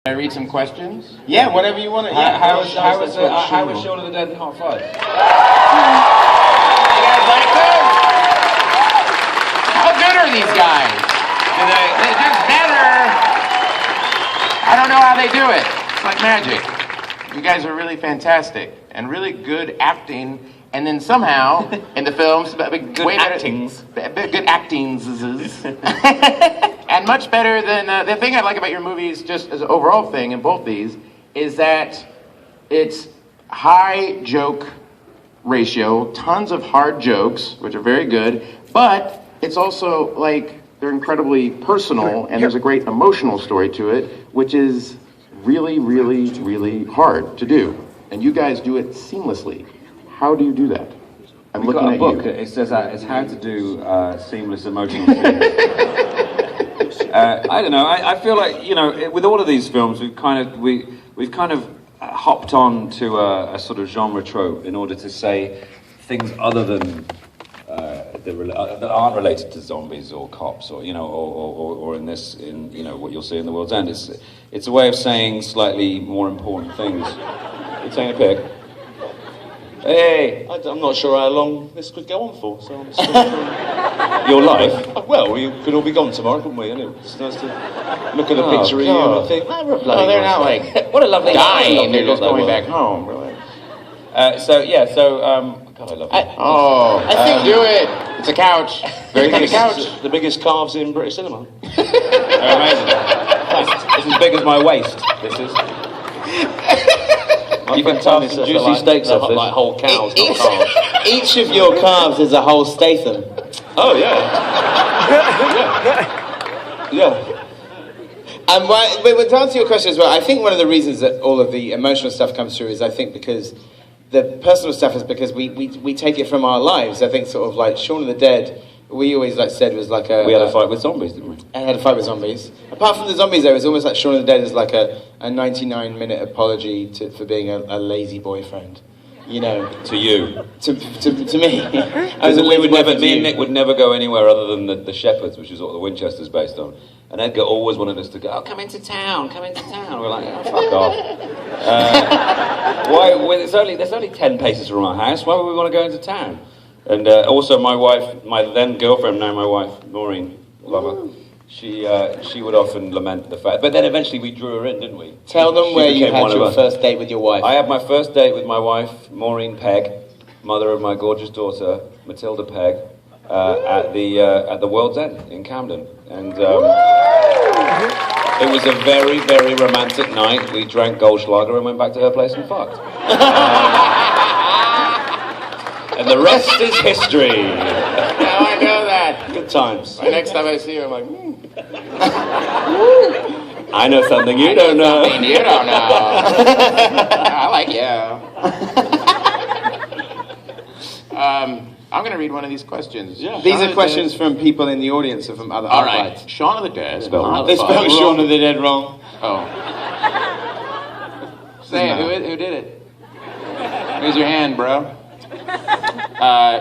I read some questions? Yeah, whatever you want to. Yeah. How was Shaun of the Dead and Hot Fuzz? You guys like those? How good are these guys? They're just better. I don't know how they do it. It's like magic. You guys are really fantastic and really good acting. And then somehow in the films, good actings, and much better than the thing I like about your movies, just as an overall thing in both these, is that it's high joke ratio, tons of hard jokes, which are very good, but it's also like they're incredibly personal, and there's a great emotional story to it, which is really, really, really hard to do. And you guys do it seamlessly. How do you do that? I'm looking at you. We've got a book. It says that it's how to do seamless emotional scenes. I don't know. I feel like, you know, with all of these films, we've kind of hopped on to a sort of genre trope in order to say things other than that aren't related to zombies or cops or, you know, or in you know, what you'll see in The World's End. It's a way of saying slightly more important things. It's saying a pig. Hey! I'm not sure how long this could go on for, so I'm still Your life? Well, we could all be gone tomorrow, couldn't we? Anyway, it's nice to look at a picture of you and think, they're not like, what a lovely dying, they're just going back home, really. God, I love you. I think do it. It's a couch. Very kind of couch. The biggest calves in British cinema. They're amazing. It's as big as my waist, this is. You can tell some juicy steaks off this. Like whole cows, not calves. Each of your calves is a whole Statham. Oh, yeah. Yeah. But to answer your question as well, I think one of the reasons that all of the emotional stuff comes through is I think because the personal stuff is because we take it from our lives. I think sort of like Shaun of the Dead, we always said was like a... We had a fight with zombies, didn't we? I had a fight with zombies. Apart from the zombies, though, it was almost like Shaun of the Dead is like a 99-minute apology for being a lazy boyfriend. You know. To you. To me. Me and Nick would never go anywhere other than the Shepherds, which is what the Winchester's based on. And Edgar always wanted us to go, come into town. We're like, oh, fuck off. Why? There's only 10 paces from our house. Why would we want to go into town? And also my wife, my then girlfriend, now my wife, Maureen, love her, she would often lament the fact, but then eventually we drew her in, didn't we? Tell them where you had your first date with your wife. I had my first date with my wife, Maureen Pegg, mother of my gorgeous daughter, Matilda Pegg, at the World's End in Camden. And it was a very, very romantic night. We drank Goldschlager and went back to her place and fucked. And the rest is history. Now I know that. Good times. The next time I see her, I'm like, I know something you don't know. Something you don't know. I like you. I'm going to read one of these questions. Yeah. These are questions from people in the audience or from other outlets. Right. Shaun of the Dead. They spelled Shaun of the Dead wrong. Oh. Say it. Who did it? Raise your hand, bro.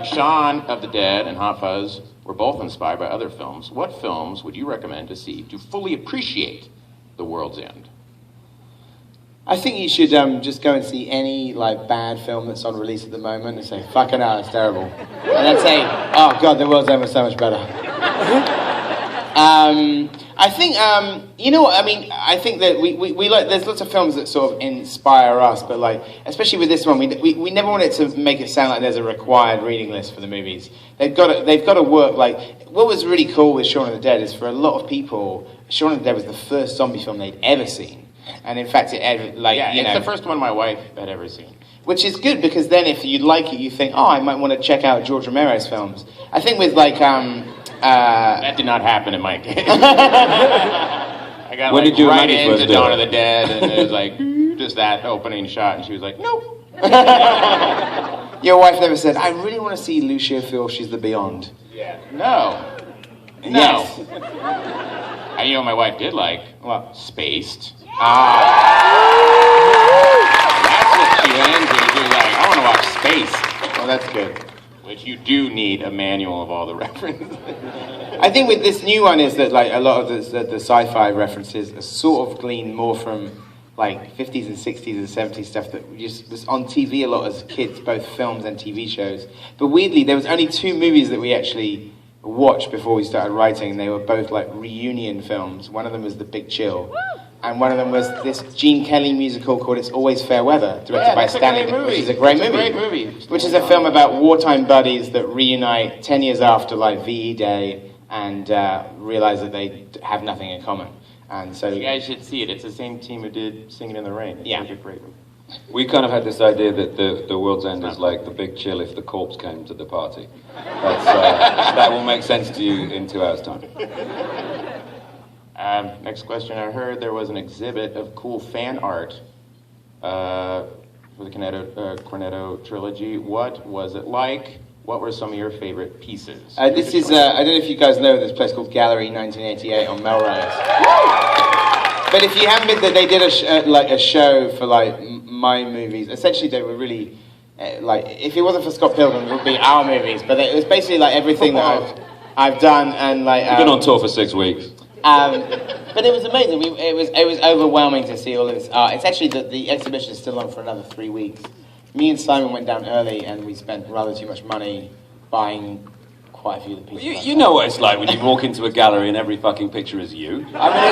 Shaun of the Dead and Hot Fuzz were both inspired by other films. What films would you recommend to see to fully appreciate The World's End? I think you should just go and see any bad film that's on release at the moment and say, fucking hell, it's terrible. And then say, oh God, The World's End was so much better. I think, you know what, I mean, I think that we like, there's lots of films that sort of inspire us, but especially with this one, we never want it to make it sound like there's a required reading list for the movies. They've got to work, what was really cool with Shaun of the Dead is for a lot of people, Shaun of the Dead was the first zombie film they'd ever seen. And in fact, it's the first one my wife had ever seen. Which is good, because then if you like it, you think, oh, I might want to check out George Romero's films. I think with that did not happen in my case. I got when did you right into Dawn of the Dead, and it was just that opening shot, and she was like, nope. Your wife never said, I really want to see Lucia feel she's the Beyond. Yeah. No. Yes. You know what my wife did like? Well, Spaced. That's what she went into. She was like, I want to watch Spaced. Well, that's good. Which which you do need a manual of all the references. I think with this new one is that like a lot of the sci-fi references are sort of gleaned more from like 50s and 60s and 70s stuff that just was on TV a lot as kids, both films and TV shows. But weirdly, there was only 2 movies that we actually watched before we started writing, and they were both like reunion films. One of them was The Big Chill, and one of them was this Gene Kelly musical called It's Always Fair Weather, directed by Stanley, which is a great movie. Which is a film about wartime buddies that reunite 10 years after like VE Day and realize that they have nothing in common. And so You guys should see it. It's the same team who did Singing in the Rain. It's Yeah. like a great movie. We kind of had this idea that the world's end is like the big chill if the corpse came to the party. That will make sense to you in 2 hours' time. Next question. I heard there was an exhibit of cool fan art for the Cornetto trilogy. What was it like? What were some of your favorite pieces? this is, I don't know if you guys know this place called Gallery 1988 on Melrose. But if you haven't been there, they did a show for like my movies. Essentially, they were really like if it wasn't for Scott Pilgrim, it would be our movies. But it was basically like everything that I've done and like. We've been on tour for 6 weeks. But it was amazing. It was overwhelming to see all of this art. It's actually the exhibition is still on for another 3 weeks. Me and Simon went down early, and we spent rather too much money buying quite a few of the pieces. You know what it's like when you walk into a gallery and every fucking picture is you. I mean,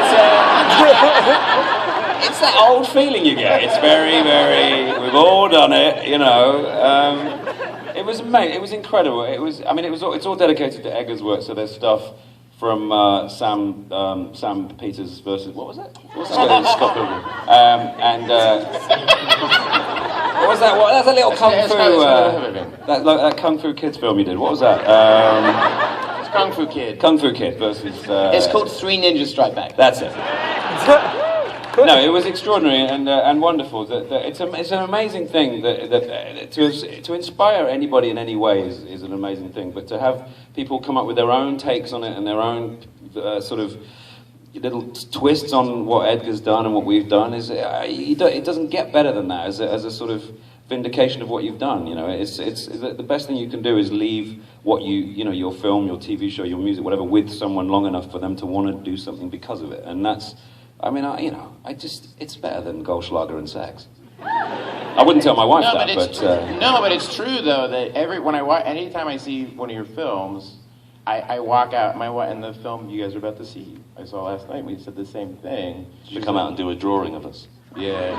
it's that old feeling you get. It's very, very. We've all done it, you know. It was amazing. It was incredible. It was. I mean, it's all dedicated to Edgar's work. So there's stuff from Sam Peters versus what was that? What was that? Scott Pilgrim. What was that? That's a little kung fu. That kung fu kids film you did. What was that? It's Kung Fu Kid. Kung Fu Kid versus. It's called Three Ninjas Strike Back. That's it. No, it was extraordinary and wonderful. It's an amazing thing that to inspire anybody in any way is an amazing thing. But to have people come up with their own takes on it and their own sort of little twists on what Edgar's done and what we've done it doesn't get better than that as a sort of vindication of what you've done. You know, it's the best thing you can do is leave what your film, your TV show, your music, whatever, with someone long enough for them to want to do something because of it. And that's, I mean, it's better than Goldschlager and sex. I wouldn't tell my wife but it's true though that anytime I see one of your films, I walk out. And the film you guys are about to see, I saw last night. We said the same thing. You come out and do a drawing of us. Yeah.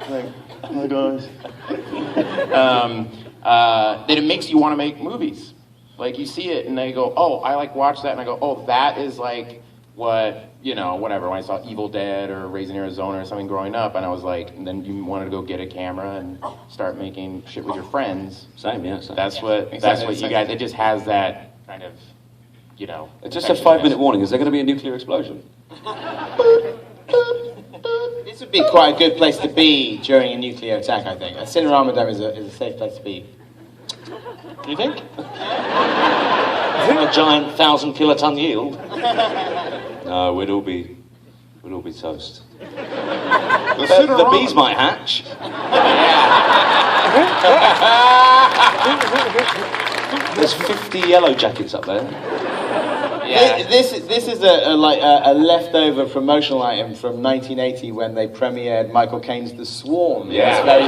Like, oh my gosh. That it makes you want to make movies. Like you see it and they go, oh, I watch that, and I go, oh, that is like what, whatever. When I saw Evil Dead or Raising Arizona or something growing up, and I was like, and then you wanted to go get a camera and start making shit with your friends. Same, yeah. Same. That's what you guys. It just has that kind of, Just a 5-minute warning. Is there going to be a nuclear explosion? This would be quite a good place to be during a nuclear attack, I think. A Cinerama Dome is a safe place to be. Do you think? A giant 1,000-kiloton yield? No, we'd all be toast. The bees might hatch. There's 50 yellow jackets up there. Yeah. This is a leftover promotional item from 1980 when they premiered Michael Caine's The Swarm. Yeah. It's very